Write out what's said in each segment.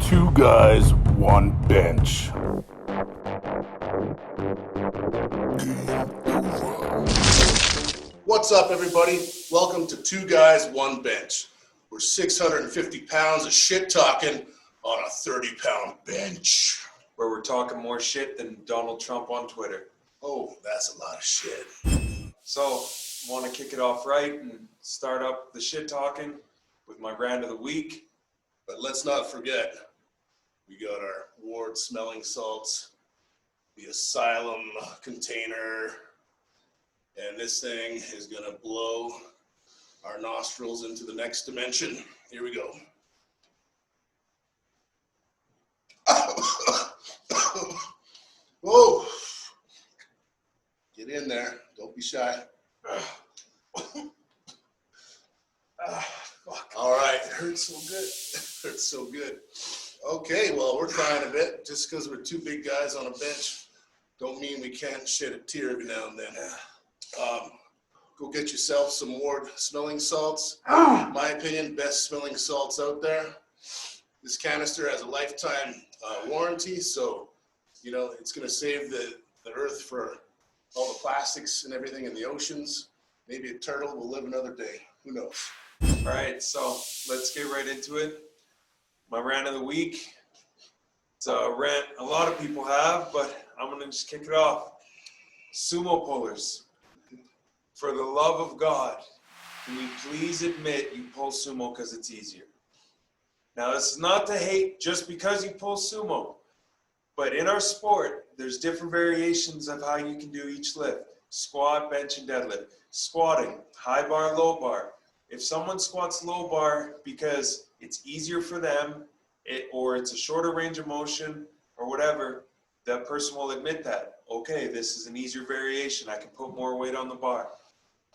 Two guys, one bench. What's up, everybody? Welcome to Two Guys, One Bench. We're 650 pounds of shit talking on a 30-pound bench. Where we're talking more shit than Donald Trump on Twitter. Oh, that's a lot of shit. So, want to kick it off right and start up the shit talking with my brand of the week. But let's not forget, we got our ward smelling salts, the asylum container, and this thing is gonna blow our nostrils into the next dimension. Here we go. Whoa. Get in there. Don't be shy. All right. It hurts so good. It hurts so good. Okay, well, we're trying a bit. Just because we're two big guys on a bench don't mean we can't shed a tear every now and then. Go get yourself some Ward smelling salts. In my opinion, best smelling salts out there. This canister has a lifetime warranty, so you know it's going to save the earth for all the plastics and everything in the oceans. Maybe a turtle will live another day. Who knows? All right, so let's get right into it. My rant of the week. It's a rant a lot of people have, but I'm going to just kick it off. Sumo pullers. For the love of God, can you please admit you pull sumo because it's easier? Now, this is not to hate just because you pull sumo, but in our sport, there's different variations of how you can do each lift. Squat, bench, and deadlift. Squatting, high bar, low bar. If someone squats low bar because it's easier for them, or it's a shorter range of motion, or whatever, that person will admit that. Okay, this is an easier variation. I can put more weight on the bar.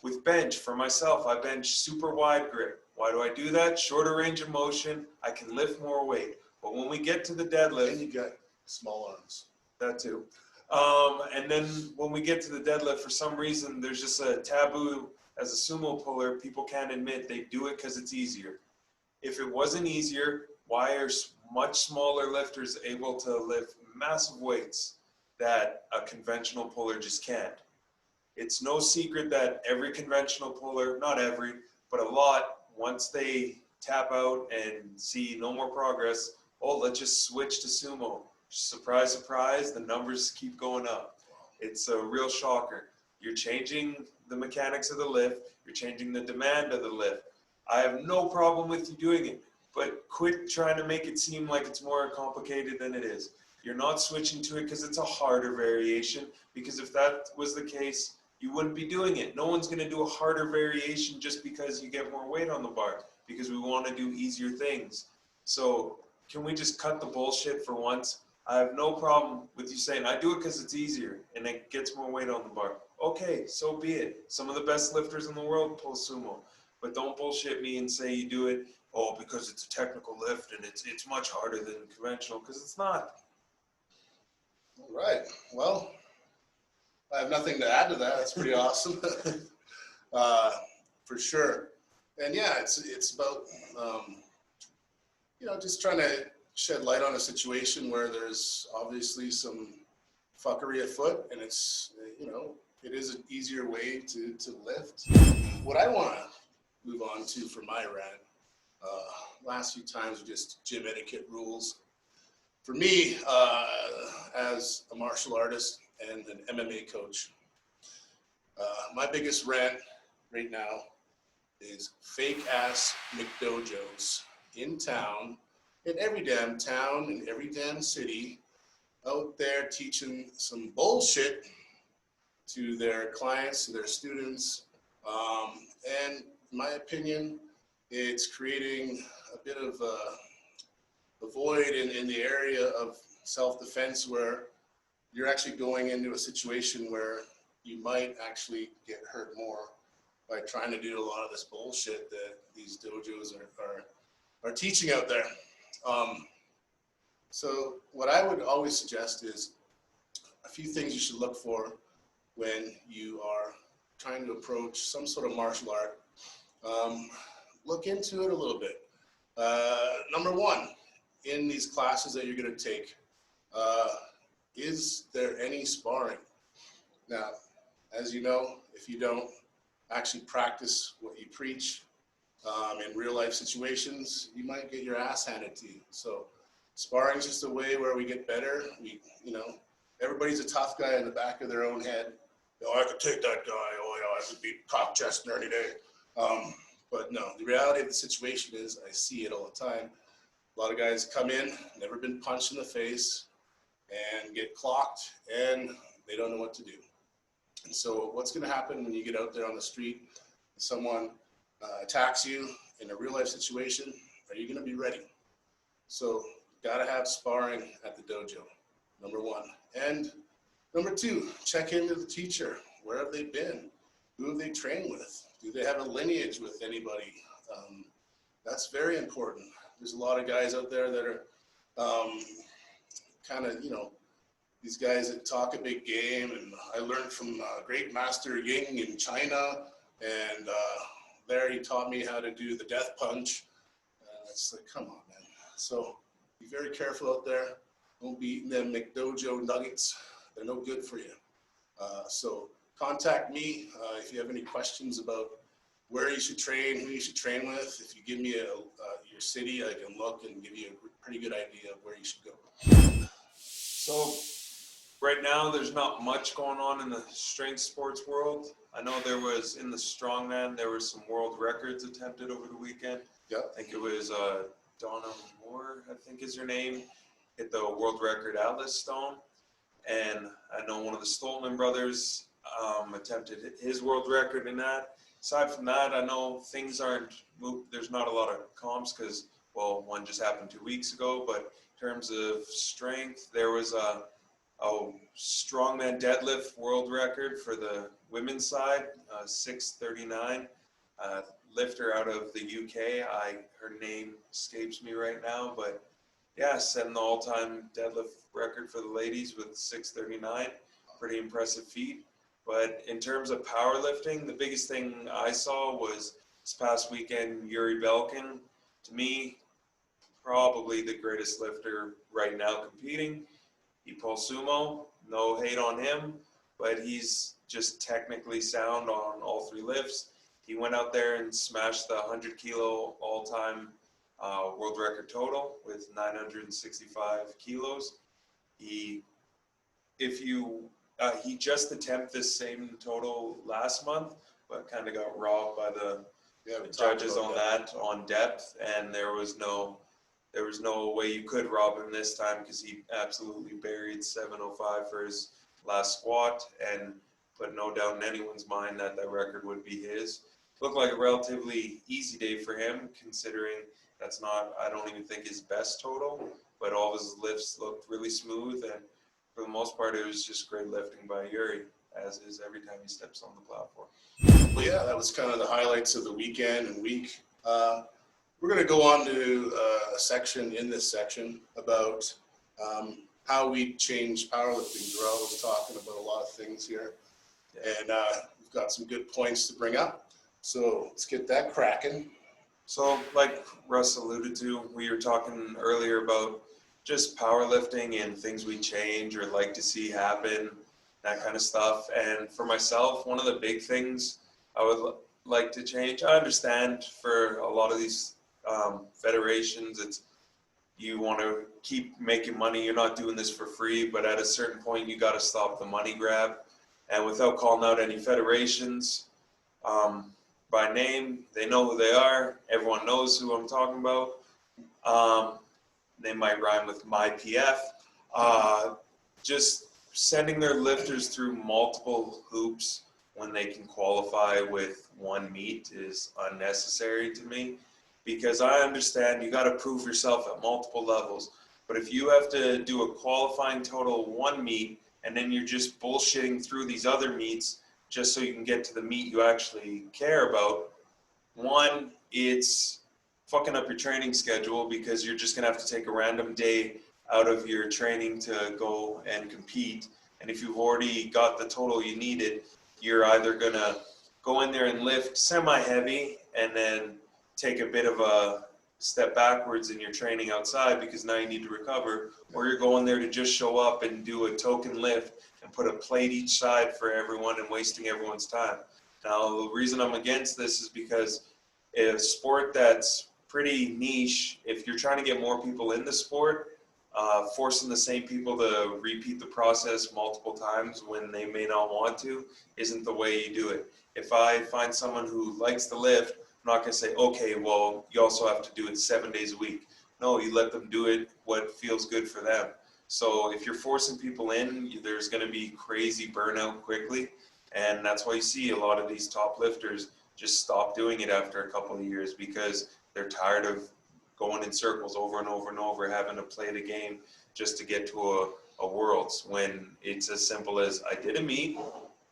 With bench, for myself, I bench super wide grip. Why do I do that? Shorter range of motion, I can lift more weight. But when we get to the deadlift... And you got small arms. That too. And then when we get to the deadlift, for some reason, there's just a taboo as a sumo puller. People can't admit they do it because it's easier. If it wasn't easier, why are much smaller lifters able to lift massive weights that a conventional puller just can't? It's no secret that every conventional puller, not every, but a lot, once they tap out and see no more progress, oh, let's just switch to sumo. Surprise, surprise, the numbers keep going up. It's a real shocker. You're changing the mechanics of the lift. You're changing the demand of the lift. I have no problem with you doing it, but quit trying to make it seem like it's more complicated than it is. You're not switching to it because it's a harder variation, because if that was the case, you wouldn't be doing it. No one's going to do a harder variation just because you get more weight on the bar, because we want to do easier things. So can we just cut the bullshit for once? I have no problem with you saying, I do it because it's easier and it gets more weight on the bar. Okay, so be it. Some of the best lifters in the world pull sumo, but don't bullshit me and say you do it, oh, because it's a technical lift and it's much harder than conventional, because it's not. All right. Well, I have nothing to add to that. That's pretty awesome. For sure. And yeah, it's about, just trying to shed light on a situation where there's obviously some fuckery afoot, and it's, it is an easier way to lift. What I want to move on to for my rant, last few times are just gym etiquette rules. For me, as a martial artist and an MMA coach, my biggest rant right now is fake ass McDojos in town, in every damn town, in every damn city, out there teaching some bullshit to their clients, to their students. And in my opinion, it's creating a bit of a void in the area of self-defense, where you're actually going into a situation where you might actually get hurt more by trying to do a lot of this bullshit that these dojos are teaching out there. So what I would always suggest is a few things you should look for when you are trying to approach some sort of martial art. Look into it a little bit. Number one, in these classes that you're going to take, is there any sparring? Now, as you know, if you don't actually practice what you preach in real life situations, you might get your ass handed to you. So sparring is just a way where we get better. Everybody's a tough guy in the back of their own head. I could take that guy. I could beat cock chestnut any day. But no, the reality of the situation is, I see it all the time. A lot of guys come in, never been punched in the face, and get clocked, and they don't know what to do. And so what's going to happen when you get out there on the street and someone attacks you in a real life situation? Are you going to be ready? So got to have sparring at the dojo, number one. And number two, check into the teacher. Where have they been? Who have they trained with? Do they have a lineage with anybody? That's very important. There's a lot of guys out there that are kind of, these guys that talk a big game, and I learned from great master Ying in China, and there he taught me how to do the death punch. It's like, come on, man. So be very careful out there. Don't be eating them McDojo nuggets. They're no good for you. So contact me if you have any questions about where you should train, who you should train with. If you give me your city, I can look and give you a pretty good idea of where you should go. So right now, there's not much going on in the strength sports world. I know there was, in the strongman, there were some world records attempted over the weekend. Yep. I think it was Donna Moore, I think is her name, hit the world record Atlas stone. And I know one of the Stoltman brothers attempted his world record in that. Aside from that, I know things aren't moved. There's not a lot of comps because, well, one just happened 2 weeks ago. But in terms of strength, there was a strongman deadlift world record for the women's side, 639. Lifter out of the UK. Her name escapes me right now, but yeah, setting the all-time deadlift record for the ladies with 639. Pretty impressive feat. But in terms of powerlifting, the biggest thing I saw was this past weekend, Yury Belkan. To me, probably the greatest lifter right now competing. He pulls sumo, no hate on him, but he's just technically sound on all three lifts. He went out there and smashed the 100 kilo all-time world record total with 965 kilos. He just attempted this same total last month, but kind of got robbed by the judges on that on depth, and there was no way you could rob him this time because he absolutely buried 705 for his last squat, and put no doubt in anyone's mind that that record would be his. Looked like a relatively easy day for him, considering that's not, I don't even think, his best total, but all of his lifts looked really smooth, and for the most part, it was just great lifting by Yury, as is every time he steps on the platform. Well, yeah, that was kind of the highlights of the weekend and week. We're going to go on to a section in this section about how we change powerlifting. We're always talking about a lot of things here, and we've got some good points to bring up. So let's get that cracking. So like Russ alluded to, we were talking earlier about just powerlifting and things we change or like to see happen, that kind of stuff. And for myself, one of the big things I would like to change, I understand for a lot of these federations, it's you want to keep making money. You're not doing this for free, but at a certain point, you got to stop the money grab. And without calling out any federations, by name, they know who they are. Everyone knows who I'm talking about. They might rhyme with my PF. Just sending their lifters through multiple hoops when they can qualify with one meet is unnecessary to me, because I understand you got to prove yourself at multiple levels. But if you have to do a qualifying total of one meet and then you're just bullshitting through these other meets just so you can get to the meet you actually care about, one, it's fucking up your training schedule because you're just going to have to take a random day out of your training to go and compete. And if you've already got the total you needed, you're either going to go in there and lift semi-heavy and then take a bit of a step backwards in your training outside because now you need to recover, or you're going there to just show up and do a token lift and put a plate each side for everyone and wasting everyone's time. Now, the reason I'm against this is because a sport that's pretty niche, if you're trying to get more people in the sport, forcing the same people to repeat the process multiple times when they may not want to isn't the way you do it. If I find someone who likes to lift, I'm not going to say, okay, well, you also have to do it 7 days a week. No, you let them do it what feels good for them. So if you're forcing people in, there's going to be crazy burnout quickly. And that's why you see a lot of these top lifters just stop doing it after a couple of years because they're tired of going in circles over and over and over, having to play the game just to get to a Worlds, when it's as simple as I did a meet,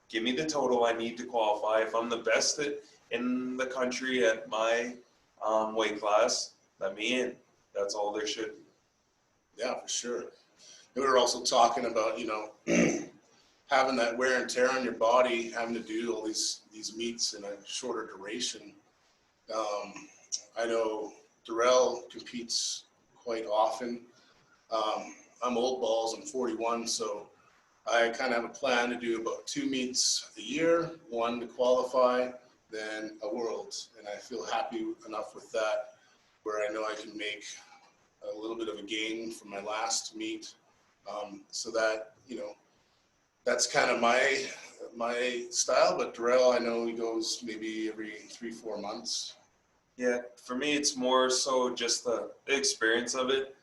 give me the total I need to qualify. If I'm the best in the country at my weight class, let me in. That's all there should be. Yeah, for sure. We were also talking about, having that wear and tear on your body, having to do all these meets in a shorter duration. I know Darrell competes quite often. I'm old balls, I'm 41, so I kind of have a plan to do about 2 meets a year, 1 to qualify, then a Worlds. And I feel happy enough with that, where I know I can make a little bit of a gain from my last meet. So that, that's kind of my style, but Darrell, I know he goes maybe every 3-4 months. Yeah, for me, it's more so just the experience of it.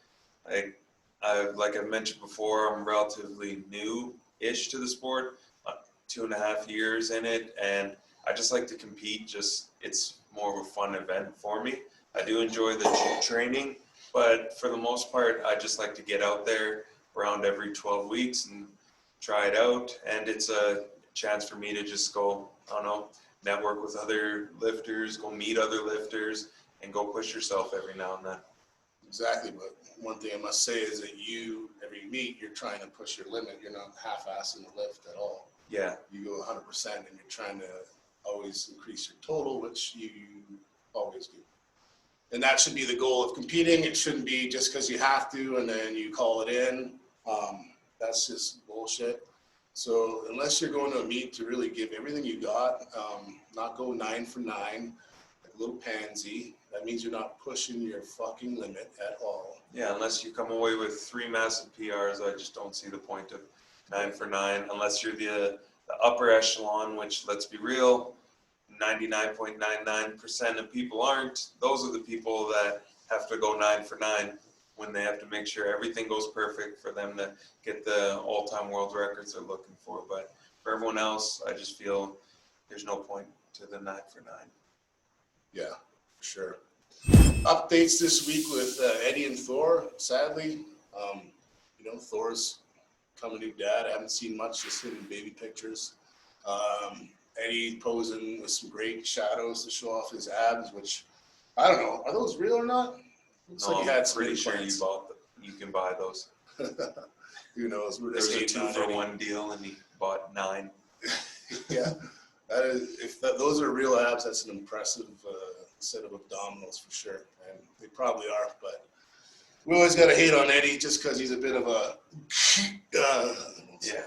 Like I mentioned before, I'm relatively new-ish to the sport, 2.5 years in it, and I just like to compete. It's more of a fun event for me. I do enjoy the training, but for the most part, I just like to get out there around every 12 weeks and try it out. And it's a chance for me to just go, I don't know, network with other lifters, go meet other lifters, and go push yourself every now and then. Exactly, but one thing I must say is that every meet, you're trying to push your limit. You're not half-assing the lift at all. Yeah. You go 100% and you're trying to always increase your total, which you always do. And that should be the goal of competing. It shouldn't be just because you have to and then you call it in. That's just bullshit. So unless you're going to a meet to really give everything you got, not go 9 for 9, like a little pansy, that means you're not pushing your fucking limit at all. Yeah, unless you come away with 3 massive PRs, I just don't see the point of 9 for 9, unless you're the upper echelon, which, let's be real, 99.99% of people aren't. Those are the people that have to go 9 for 9 when they have to make sure everything goes perfect for them to get the all-time world records they're looking for. But for everyone else, I just feel there's no point to the 9 for 9. Yeah, for sure. Updates this week with Eddie and Thor, sadly. Thor's coming new dad. I haven't seen much, just him in baby pictures. Eddie posing with some great shadows to show off his abs, which, I don't know, are those real or not? Looks No, like he had I'm some pretty sure implants. you can buy those. Who knows? We're There's just a hating on Eddie. 2-for-1 deal, and he bought 9. Yeah, that is. If those are real abs, that's an impressive set of abdominals for sure, and they probably are. But we always got to hate on Eddie just because he's a bit of a. Yeah.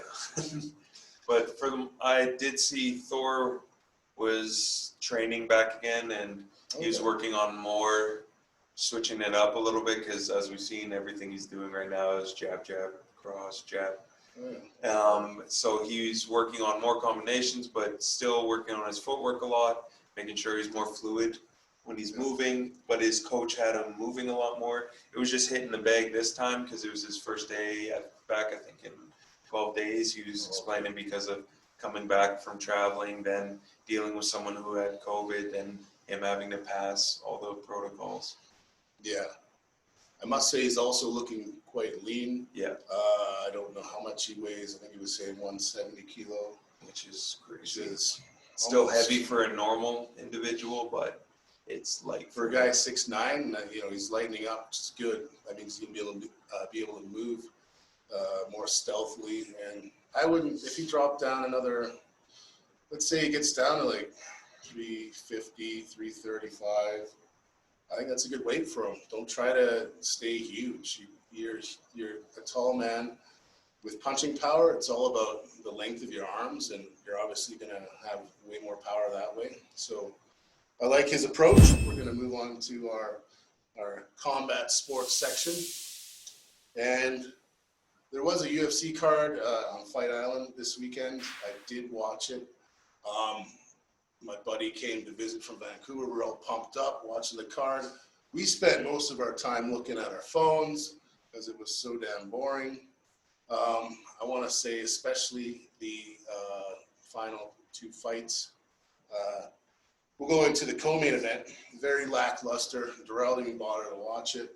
But I did see Thor was training back again, and he was working on more, switching it up a little bit, because as we've seen, everything he's doing right now is jab, jab, cross, jab. So he's working on more combinations, but still working on his footwork a lot, making sure he's more fluid when he's moving, but his coach had him moving a lot more. It was just hitting the bag this time because it was his first day back, I think, in 12 days. He was explaining because of coming back from traveling, then dealing with someone who had COVID, and him having to pass all the protocols. Yeah. I must say he's also looking quite lean. Yeah. I don't know how much he weighs. I think he was saying 170 kilo. Which is Which crazy. is Still heavy for a normal individual, but it's light. For a guy 6'9", he's lightening up, which is good. That means he's going to be able to move more stealthily. And I wouldn't, if he dropped down another, let's say he gets down to like 350, 335, I think that's a good weight for him. Don't try to stay huge. You're a tall man with punching power. It's all about the length of your arms, and you're obviously going to have way more power that way. So I like his approach. We're going to move on to our combat sports section. And there was a UFC card on Fight Island this weekend. I did watch it. My buddy came to visit from Vancouver. We were all pumped up watching the card. We spent most of our time looking at our phones because it was so damn boring. I want to say especially the final two fights. We'll go into the co-main event. Very lackluster. Darrell didn't bother to watch it.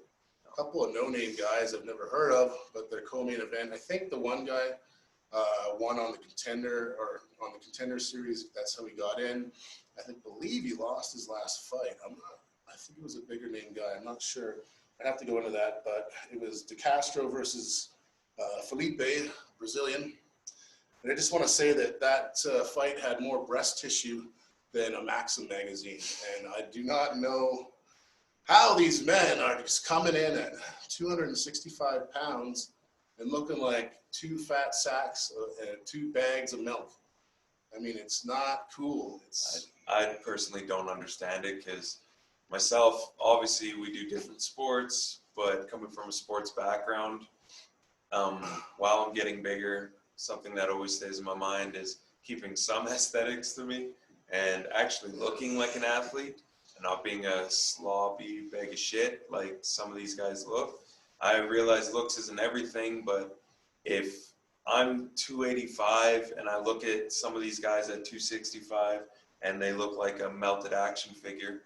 A couple of no-name guys I've never heard of, but their co-main event. I think the one guy won on the contender series. That's how he got in. I believe he lost his last fight. I think he was a bigger name guy. I'm not sure. I'd have to go into that, but it was De Castro versus Felipe, Brazilian. And I just want to say that fight had more breast tissue than a Maxim magazine. And I do not know how these men are just coming in at 265 pounds and looking like two fat sacks and 2 bags of milk. I mean, it's not cool. I personally don't understand it because myself, obviously, we do different sports, but coming from a sports background, while I'm getting bigger, something that always stays in my mind is keeping some aesthetics to me and actually looking like an athlete and not being a sloppy bag of shit like some of these guys look. I realize looks isn't everything, but if I'm 285 and I look at some of these guys at 265 and they look like a melted action figure,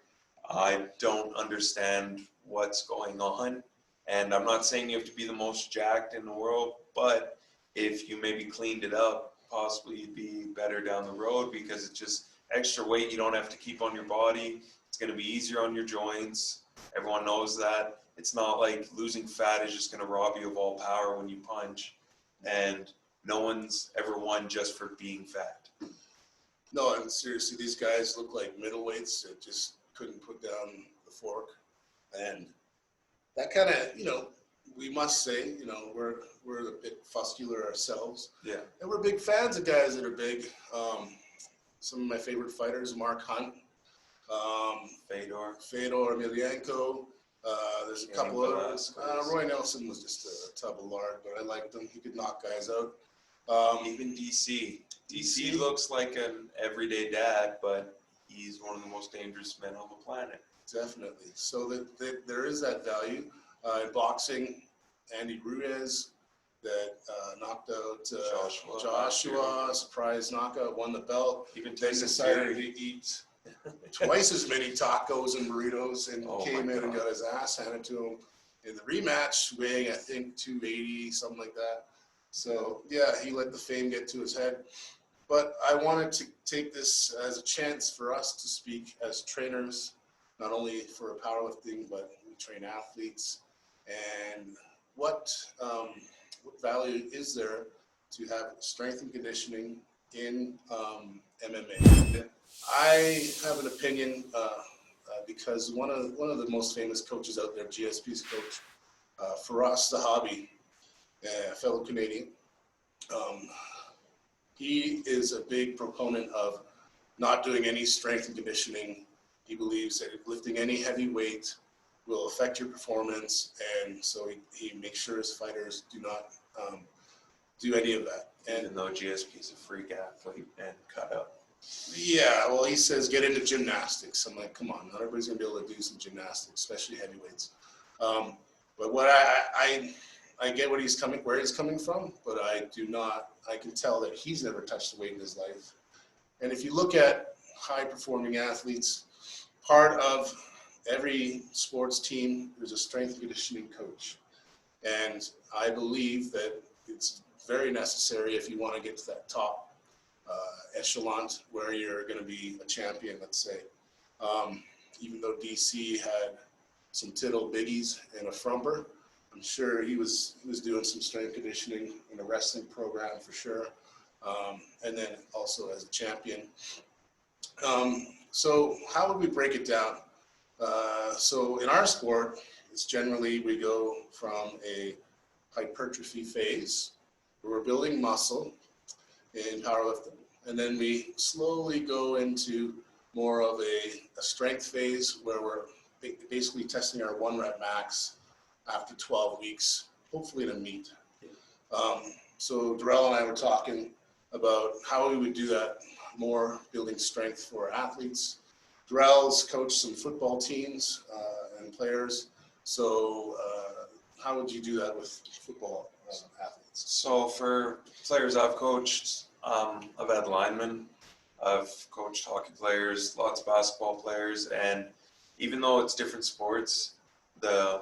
I don't understand what's going on. And I'm not saying you have to be the most jacked in the world, but if you maybe cleaned it up, possibly you'd be better down the road because it's just extra weight you don't have to keep on your body. It's going to be easier on your joints. Everyone knows that. It's not like losing fat is just going to rob you of all power when you punch. And no one's ever won just for being fat. No, and seriously, these guys look like middleweights that just couldn't put down the fork. And that kind of, we must say, we're a bit muscular ourselves. Yeah. And we're big fans of guys that are big. Some of my favorite fighters, Mark Hunt, Fedor Emelianenko. There's a couple others. Roy Nelson was just a tub of lard, but I liked him. He could knock guys out. Even DC. DC looks like an everyday dad, but he's one of the most dangerous men on the planet. Definitely. So there is that value. In boxing, Andy Ruiz that knocked out Joshua, surprise knockout, won the belt. Even they decided to eat twice as many tacos and burritos and came in and got his ass handed to him in the rematch, weighing, I think, 280, something like that. So, yeah, he let the fame get to his head. But I wanted to take this as a chance for us to speak as trainers, not only for powerlifting, but we train athletes. And what value is there to have strength and conditioning in MMA? I have an opinion because one of the most famous coaches out there, GSP's coach, for us, the hobby, a fellow Canadian, he is a big proponent of not doing any strength and conditioning. He believes that lifting any heavy weight will affect your performance, and so he makes sure his fighters do not do any of that. And even though GSP is a freak athlete and cut up. Yeah, well, he says get into gymnastics. I'm like, come on, not everybody's gonna be able to do some gymnastics, especially heavyweights. But what I get where he's coming from, but I do not. I can tell that he's never touched a weight in his life. And if you look at high-performing athletes, part of every sports team, there's a strength and conditioning coach. And I believe that it's very necessary if you want to get to that top echelon where you're going to be a champion, let's say. Even though DC had some tittle biggies and a frumper, I'm sure he was doing some strength conditioning in a wrestling program for sure. And then also as a champion. So how would we break it down? So in our sport, it's generally we go from a hypertrophy phase where we're building muscle in powerlifting, and then we slowly go into more of a strength phase where we're basically testing our 1 rep max after 12 weeks, hopefully in a meet. So Darrell and I were talking about how we would do that, more building strength for athletes. Darrell's coached some football teams and players. So how would you do that with football athletes? So for players I've coached, I've had linemen, I've coached hockey players, lots of basketball players, and even though it's different sports,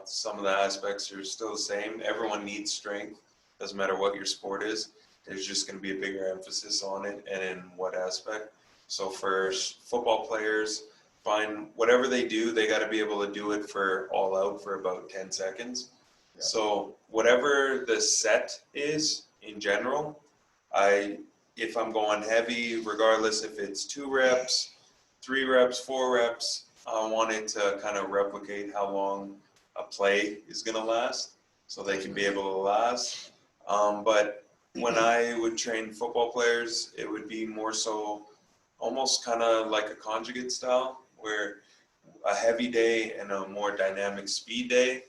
some of the aspects are still the same. Everyone needs strength, doesn't matter what your sport is. There's just going to be a bigger emphasis on it and in what aspect. So for football players, find whatever they do, they got to be able to do it for all out for about 10 seconds. Yeah. So whatever the set is in general, if I'm going heavy, regardless if it's 2 reps, 3 reps, 4 reps, I want it to kind of replicate how long a play is going to last, so they can be able to last. But when I would train football players, it would be more so almost kind of like a conjugate style, where a heavy day and a more dynamic speed day.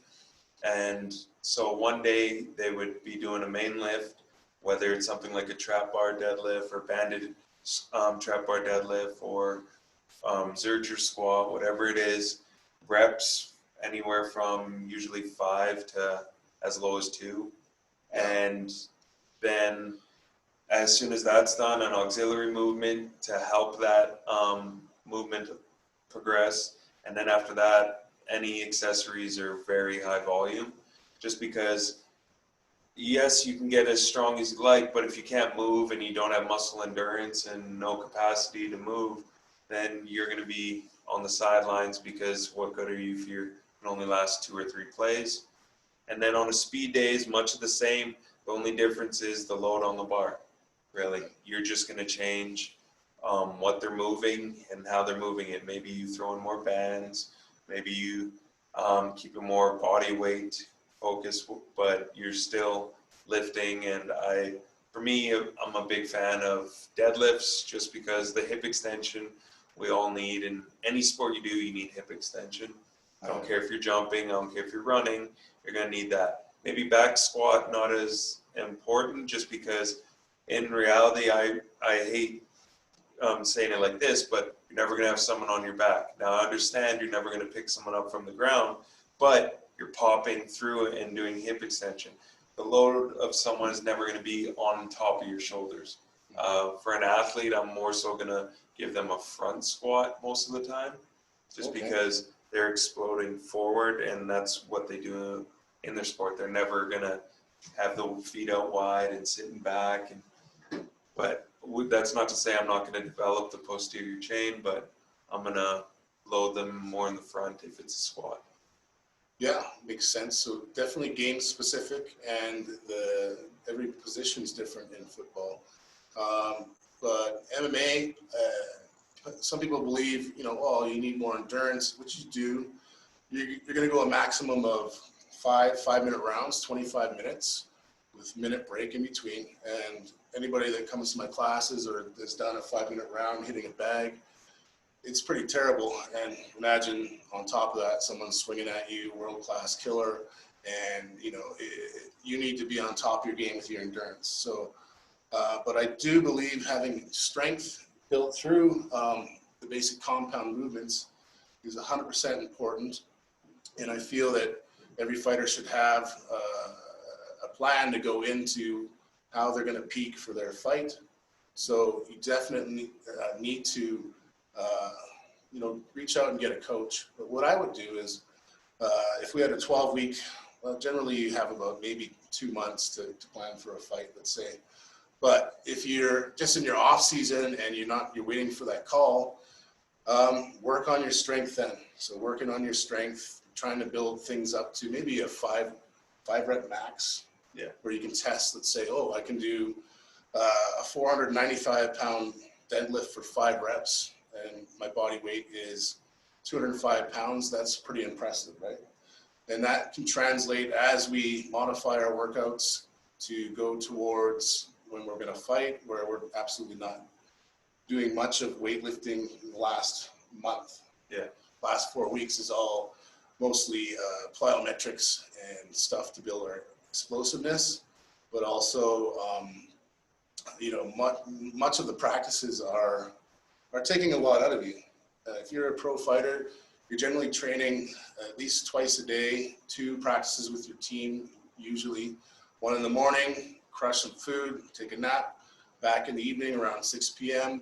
And so one day they would be doing a main lift, whether it's something like a trap bar deadlift or banded trap bar deadlift or Zercher squat, whatever it is, reps anywhere from usually 5 to as low as 2. And then as soon as that's done, an auxiliary movement to help that movement progress. And then after that, any accessories are very high volume, just because, yes, you can get as strong as you like, but if you can't move and you don't have muscle endurance and no capacity to move, then you're going to be on the sidelines, because what good are you if you can only last 2 or 3 plays? And then on a speed day is much of the same. The only difference is the load on the bar. Really, you're just going to change what they're moving and how they're moving it. Maybe you throw in more bands, maybe you keep a more body weight focus, but you're still lifting. And for me, I'm a big fan of deadlifts, just because the hip extension we all need. In any sport you do, you need hip extension. I don't care if you're jumping, I don't care if you're running, you're going to need that. Maybe back squat, not as important, just because in reality, I hate saying it like this, but you're never going to have someone on your back. Now, I understand you're never going to pick someone up from the ground, but you're popping through it and doing hip extension. The load of someone is never going to be on top of your shoulders. For an athlete, I'm more so going to give them a front squat most of the time, just because they're exploding forward, and that's what they do in their sport. They're never going to have the feet out wide and sitting back. But that's not to say I'm not going to develop the posterior chain, but I'm going to load them more in the front if it's a squat. Yeah, makes sense. So definitely game specific, and every position is different in football. But MMA, some people believe, oh, you need more endurance, which you do. You're going to go a maximum of 5-minute rounds, 25 minutes, with minute break in between. And anybody that comes to my classes or has done a 5-minute round hitting a bag, it's pretty terrible. And imagine on top of that, someone swinging at you, world-class killer, and you need to be on top of your game with your endurance. So, but I do believe having strength built through the basic compound movements is 100% important. And I feel that every fighter should have a plan to go into how they're going to peak for their fight. So you definitely need to, reach out and get a coach. But what I would do is, if we had a 12-week, generally you have about maybe 2 months to plan for a fight, let's say. But if you're just in your off season and you're waiting for that call, work on your strength then. So working on your strength, trying to build things up to maybe a 5 rep max, where you can test, let's say, oh, I can do a 495 pound deadlift for 5 reps, and my body weight is 205 pounds, that's pretty impressive, right? And that can translate as we modify our workouts to go towards when we're going to fight, where we're absolutely not doing much of weightlifting in the last month. Yeah. Last 4 weeks is all mostly plyometrics and stuff to build our explosiveness, but also, much of the practices are taking a lot out of you. If you're a pro fighter, you're generally training at least twice a day, 2 practices with your team, usually 1 in the morning, crush some food, take a nap, back in the evening around 6 p.m.,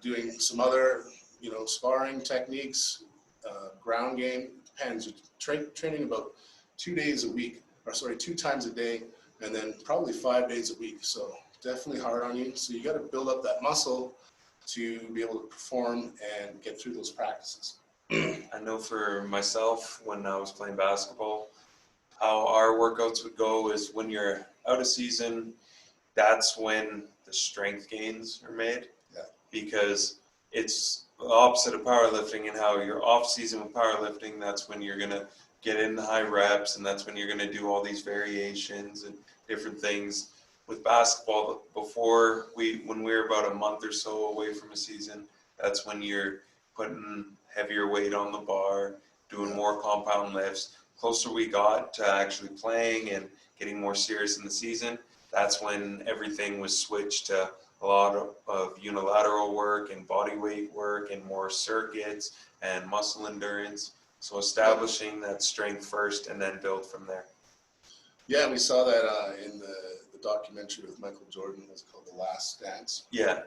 doing some other, sparring techniques, ground game, depends. You're training about 2 times a day, and then probably 5 days a week. So definitely hard on you. So you got to build up that muscle to be able to perform and get through those practices. I know for myself, when I was playing basketball, how our workouts would go is when you're out of season, that's when the strength gains are made. Yeah. Because it's the opposite of powerlifting, and how you're off season with powerlifting, that's when you're going to get in the high reps, and that's when you're going to do all these variations and different things. With basketball, when we were about a month or so away from a season, that's when you're putting heavier weight on the bar, doing more compound lifts. Closer we got to actually playing and getting more serious in the season, that's when everything was switched to a lot of unilateral work and body weight work and more circuits and muscle endurance. So establishing that strength first and then build from there. Yeah, we saw that in the documentary with Michael Jordan. It was called The Last Dance. Yeah,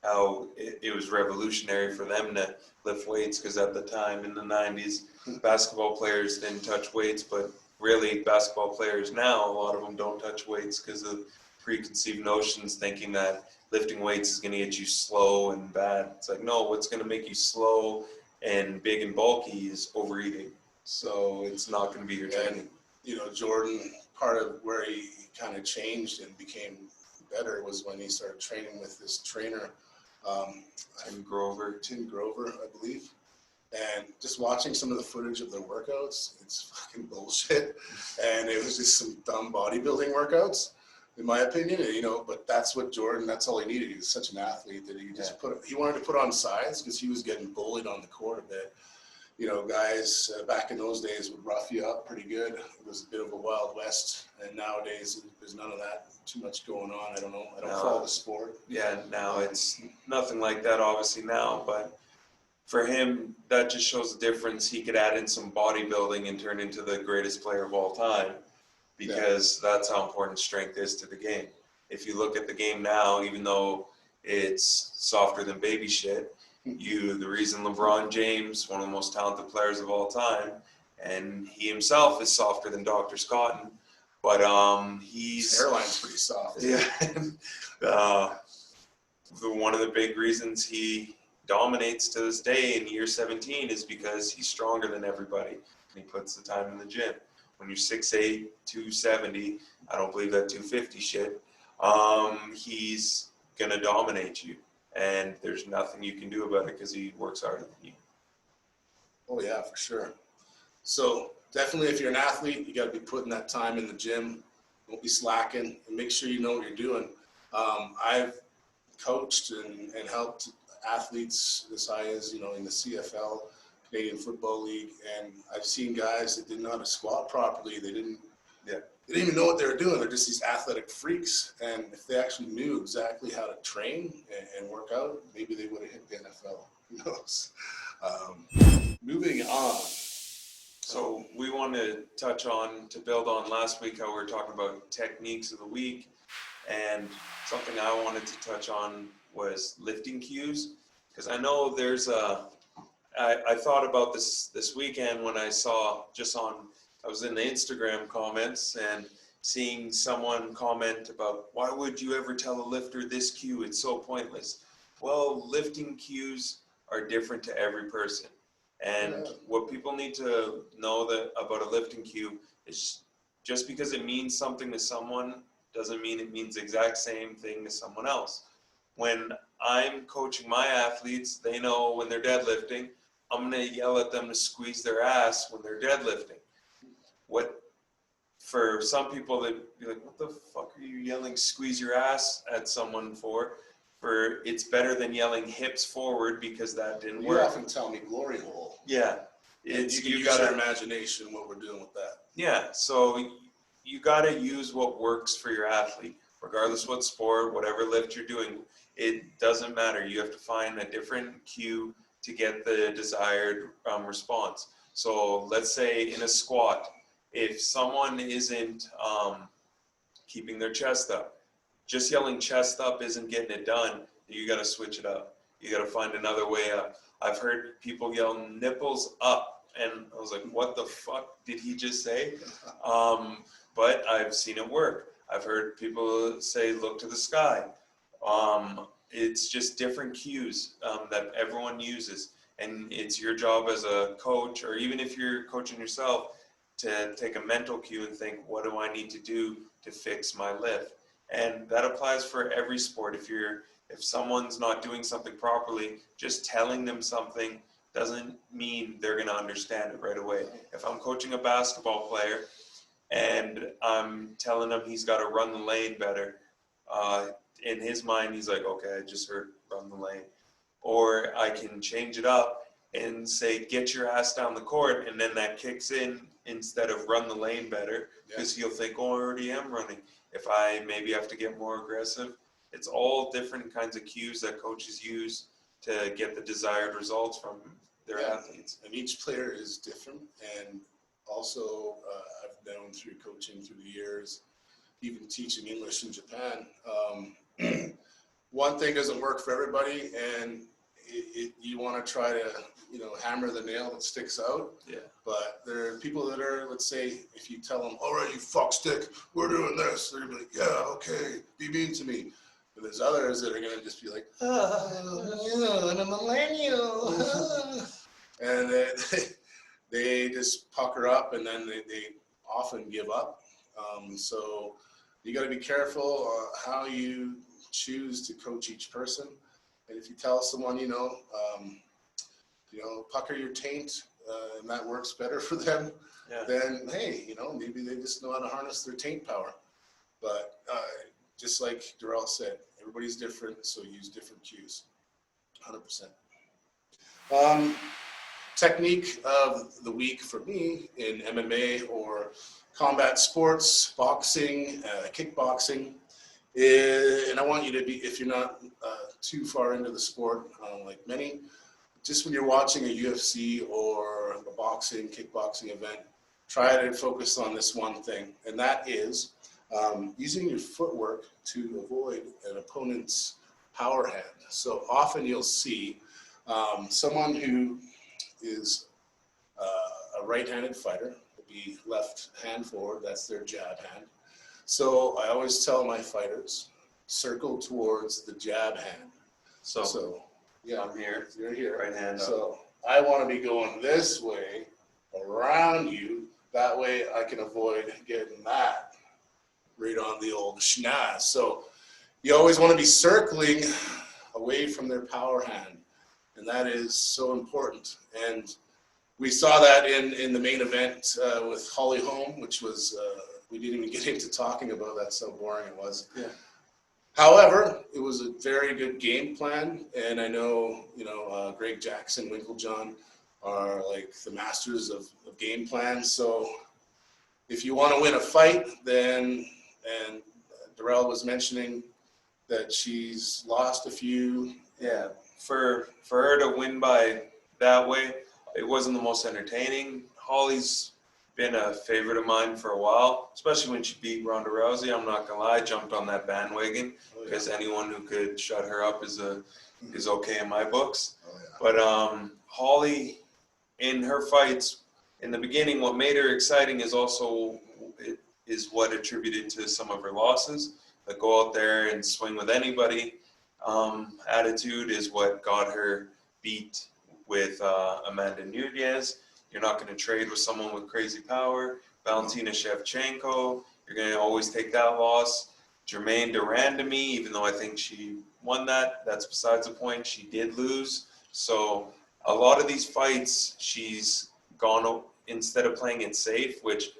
how it was revolutionary for them to lift weights, because at the time in the 90s, basketball players didn't touch weights, but really basketball players now, a lot of them don't touch weights because of preconceived notions, thinking that lifting weights is going to get you slow and bad. It's like, no, what's going to make you slow and big and bulky is overeating. So it's not going to be your training. Jordan, part of where he kind of changed and became better was when he started training with this trainer, Tim Grover, I believe. And just watching some of the footage of their workouts, it's fucking bullshit. And it was just some dumb bodybuilding workouts, in my opinion. But that's what Jordan, that's all he needed. He was such an athlete that he wanted to put on size because he was getting bullied on the court a bit. Guys back in those days would rough you up pretty good. It was a bit of a Wild West, and nowadays there's none of that too much going on. I don't know. I don't follow the sport. Yeah, now it's nothing like that, obviously, now. But for him, that just shows the difference. He could add in some bodybuilding and turn into the greatest player of all time, because that's how important strength is to the game. If you look at the game now, even though it's softer than baby shit, the reason LeBron James, one of the most talented players of all time, and he himself is softer than Dr. Scotton, but his hairline's pretty soft. Yeah. One of the big reasons he dominates to this day in year 17 is because he's stronger than everybody, and he puts the time in the gym. When you're 6'8", 270, I don't believe that 250 shit, he's gonna dominate you. And there's nothing you can do about it because he works harder than you. Oh yeah, for sure. So definitely, if you're an athlete, you got to be putting that time in the gym. Don't be slacking, and make sure you know what you're doing. I've coached and helped athletes as high as, in the CFL, Canadian Football League, and I've seen guys that didn't know how to squat properly. They didn't even know what they were doing. They're just these athletic freaks. And if they actually knew exactly how to train and work out, maybe they would have hit the NFL. Who knows? Moving on. So we want to build on last week, how we were talking about techniques of the week. And something I wanted to touch on was lifting cues. Because I know I thought about this weekend when I saw I was in the Instagram comments and seeing someone comment about, why would you ever tell a lifter this cue? It's so pointless. Well, lifting cues are different to every person. And what people need to know about a lifting cue is just because it means something to someone doesn't mean it means the exact same thing to someone else. When I'm coaching my athletes, they know when they're deadlifting, I'm going to yell at them to squeeze their ass when they're deadlifting. For some people, they'd be like, what the fuck are you yelling squeeze your ass at someone for? It's better than yelling hips forward because that didn't work. You often tell me glory hole. Yeah. You can use your imagination what we're doing with that. Yeah, so you got to use what works for your athlete, regardless what sport, whatever lift you're doing. It doesn't matter. You have to find a different cue to get the desired response. So let's say in a squat, if someone isn't keeping their chest up, just yelling chest up isn't getting it done. You got to switch it up. You got to find another way up. I've heard people yell nipples up, and I was like, what the fuck did he just say? But I've seen it work. I've heard people say look to the sky. It's just different cues that everyone uses, and it's your job as a coach, or even if you're coaching yourself, to take a mental cue and think, what do I need to do to fix my lift? And that applies for every sport. If someone's not doing something properly, just telling them something doesn't mean they're going to understand it right away. If I'm coaching a basketball player and I'm telling him he's got to run the lane better, in his mind, he's like, okay, I just heard run the lane. Or I can change it up and say, get your ass down the court, and then that kicks in instead of run the lane better, because he'll think, oh, I already am running. If I maybe have to get more aggressive. It's all different kinds of cues that coaches use to get the desired results from their athletes. And each player is different. And also, I've known through coaching through the years, even teaching English in Japan, one thing doesn't work for everybody, and you want to try to, hammer the nail that sticks out. Yeah. But there are people that are, let's say, if you tell them, all right, you fuck stick, we're doing this, they're going to be like, yeah, okay, be mean to me. But there's others that are going to just be like, oh, I'm a millennial. And they just pucker up, and then they often give up. So you got to be careful how you choose to coach each person. And if you tell someone, pucker your taint, and that works better for them, then hey, maybe they just know how to harness their taint power. But just like Darrell said, everybody's different, so use different cues. 100%. Technique of the week for me in MMA or combat sports, boxing, kickboxing, and I want you to be, if you're not too far into the sport, like many, just when you're watching a UFC or a boxing, kickboxing event, try to focus on this one thing, and that is using your footwork to avoid an opponent's power hand. So often you'll see someone who is a right-handed fighter, will be left hand forward, that's their jab hand. So I always tell my fighters, circle towards the jab hand. So yeah, I'm here. You're here. Right hand up. So I want to be going this way around you. That way I can avoid getting that right on the old schnoz. So you always want to be circling away from their power hand. And that is so important. And we saw that in the main event with Holm, which was, we didn't even get into talking about, that's how boring it was. Yeah. However, it was a very good game plan, and I know, Greg Jackson, Winklejohn are like the masters of game plans. So if you want to win a fight, then, and Darrell was mentioning that she's lost a few. Yeah, for her to win by that way, it wasn't the most entertaining. Holly's been a favorite of mine for a while, especially when she beat Ronda Rousey. I'm not gonna lie, I jumped on that bandwagon because anyone who could shut her up is okay in my books. But Holly, in her fights in the beginning, what made her exciting is also is what attributed to some of her losses. The go out there and swing with anybody attitude is what got her beat with Amanda Nunes. You're not going to trade with someone with crazy power. Valentina Shevchenko, you're going to always take that loss. Jermaine Durandamy, even though I think she won that, that's besides the point. She did lose. So a lot of these fights, she's gone, instead of playing it safe, which,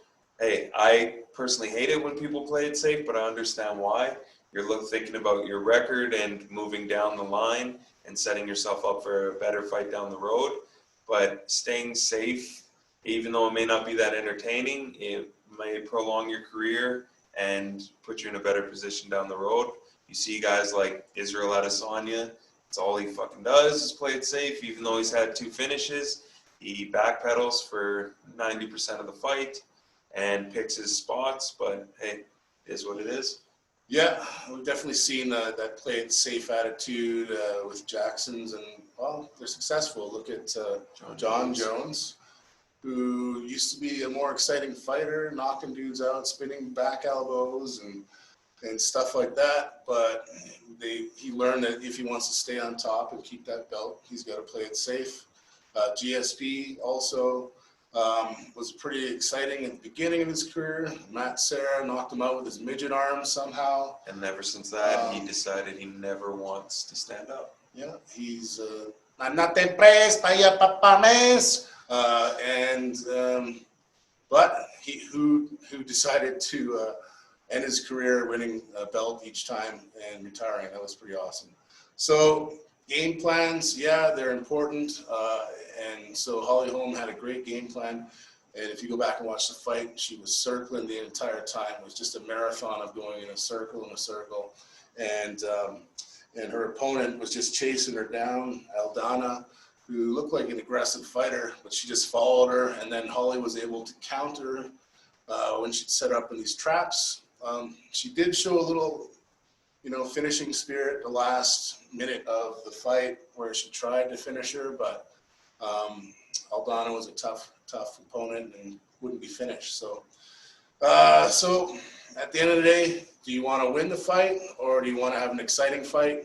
hey, I personally hate it when people play it safe, but I understand why. You're thinking about your record and moving down the line and setting yourself up for a better fight down the road. But staying safe, even though it may not be that entertaining, it may prolong your career and put you in a better position down the road. You see guys like Israel Adesanya, it's all he fucking does is play it safe. Even though he's had 2 finishes, he backpedals for 90% of the fight and picks his spots. But hey, it is what it is. Yeah, we've definitely seen that play it safe attitude with Jackson's, and well, they're successful. Look at John Jones, who used to be a more exciting fighter, knocking dudes out, spinning back elbows and stuff like that. But he learned that if he wants to stay on top and keep that belt, he's got to play it safe. GSP also was pretty exciting at the beginning of his career. Matt Serra knocked him out with his midget arm somehow. And ever since that, he decided he never wants to stand up. Yeah, he's I'm not impressed by your performance. But who decided to end his career winning a belt each time and retiring. That was pretty awesome. So game plans, yeah, they're important. And so Holly Holm had a great game plan. And if you go back and watch the fight, she was circling the entire time. It was just a marathon of going in a circle and a circle. And her opponent was just chasing her down, Aldana, who looked like an aggressive fighter, but she just followed her. And then Holly was able to counter when she'd set up in these traps. She did show a little, finishing spirit the last minute of the fight where she tried to finish her, but Aldana was a tough opponent and wouldn't be finished. So at the end of the day, do you want to win the fight or do you want to have an exciting fight?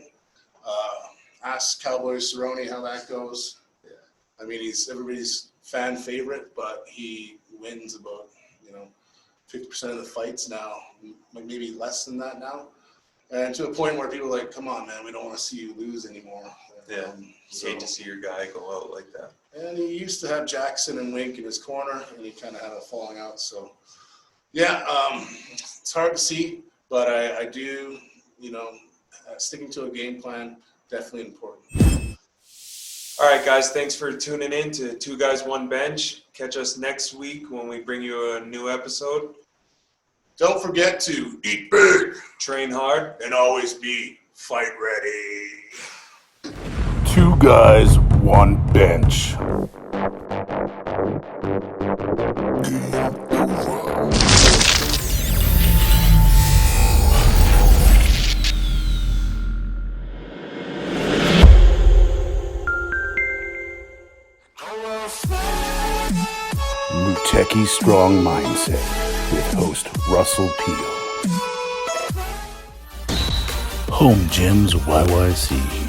Ask Cowboy Cerrone how that goes. Yeah. I mean, he's everybody's fan favorite, but he wins about 50% of the fights now, maybe less than that now. And to a point where people are like, come on, man, we don't want to see you lose anymore. Yeah, you hate to see your guy go out like that. And he used to have Jackson and Wink in his corner, and he kind of had a falling out. So, yeah, it's hard to see, but I do, sticking to a game plan, definitely important. All right, guys, thanks for tuning in to 2 Guys, 1 Bench. Catch us next week when we bring you a new episode. Don't forget to eat big, train hard, and always be fight ready. 2 guys, 1 bench. Muteki Strong Mindset with host Russell Peel. Home Gyms YYC.